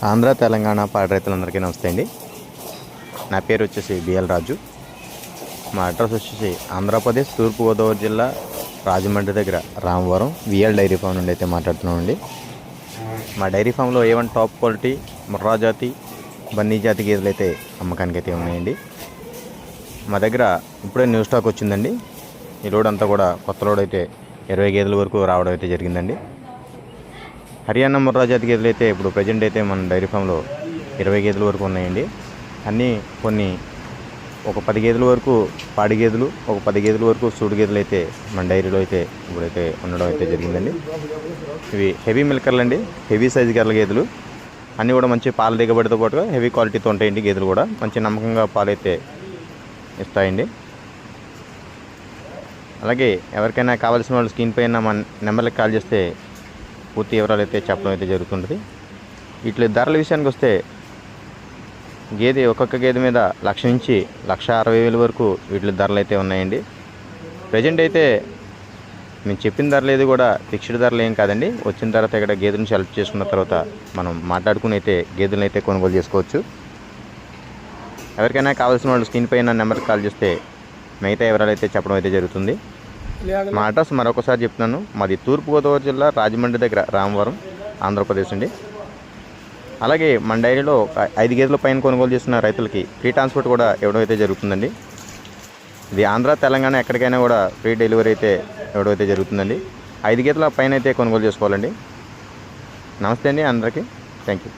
ఆంధ్ర తెలంగాణ పాడి రైతులందరికీ నమస్తే అండి. నా పేరు వచ్చేసి బిఎల్ రాజు. మా అడ్రస్ వచ్చేసి ఆంధ్రప్రదేశ్ తూర్పుగోదావరి జిల్లా రాజమండ్రి దగ్గర రామవరం విఎల్ డైరీ ఫామ్ నుండి అయితే మాట్లాడుతున్నామండి. మా డైరీ ఫామ్లో ఏవన్ టాప్ క్వాలిటీ ముర్రా జాతి బన్నీ జాతి గేదెలు అయితే అమ్మకానికి అయితే ఉన్నాయండి. మా దగ్గర ఇప్పుడే న్యూ స్టాక్ వచ్చిందండి. ఈ లోడ్ అంతా కూడా కొత్త లోడ్ అయితే 20 గేదెల వరకు రావడం అయితే జరిగిందండి. హర్యానా ముర్రా జాతి గేదెలు అయితే ఇప్పుడు ప్రజెంట్ అయితే మన డైరీ ఫామ్లో 20 గేదెల వరకు ఉన్నాయండి. అన్నీ కొన్ని ఒక 10 గేదెల వరకు పాడి గేదెలు, ఒక 10 గేదెల వరకు సూడు గేదెలు అయితే మన డైరీలో అయితే ఇప్పుడైతే ఉండడం అయితే జరిగిందండి. ఇవి హెవీ మిల్కర్లు అండి, హెవీ సైజు గర్ల గేదెలు. అన్నీ కూడా మంచి పాల దిగబడితో పాటుగా హెవీ క్వాలిటీతో ఉంటాయండి. గేదెలు కూడా మంచి నమ్మకంగా పాలైతే ఇస్తాయండి. అలాగే ఎవరికైనా కావాల్సిన వాళ్ళు స్క్రీన్ పైన మన నెంబర్కి కాల్ చేస్తే పూర్తి వివరాలు అయితే చెప్పడం అయితే జరుగుతుంది. వీటి ధరల విషయానికి వస్తే గేదె ఒక్కొక్క గేదె మీద 1,00,000 నుంచి 1,60,000 వరకు వీటి ధరలు అయితే ఉన్నాయండి. ప్రజెంట్ అయితే మేము చెప్పిన ధరలు ఏది కూడా ఫిక్స్డ్ ధరలు ఏం కాదండి. వచ్చిన తర్వాత ఇక్కడ గేదెలను సెలెక్ట్ చేసుకున్న తర్వాత మనం మాట్లాడుకుని అయితే గేదెలను అయితే కొనుగోలు చేసుకోవచ్చు. ఎవరికైనా కావాల్సిన వాళ్ళు స్క్రీన్ పైన నెంబర్కి కాల్ చేస్తే మిగతా వివరాలు అయితే చెప్పడం అయితే జరుగుతుంది. మా అడ్రస్ మరొకసారి చెప్తున్నాను. మాది తూర్పుగోదావరి జిల్లా రాజమండ్రి దగ్గర రామవరం, ఆంధ్రప్రదేశ్ అండి. అలాగే మన డైరీలో 5 గేదెల పైన కొనుగోలు చేస్తున్న రైతులకి ఫ్రీ ట్రాన్స్పోర్ట్ కూడా ఇవ్వడం అయితే జరుగుతుందండి. ఇది ఆంధ్ర తెలంగాణ ఎక్కడికైనా కూడా ఫ్రీ డెలివరీ అయితే ఇవ్వడం అయితే జరుగుతుందండి. 5 గేదెల పైన అయితే కొనుగోలు చేసుకోవాలండి. నమస్తే అండి అందరికీ. Thank you.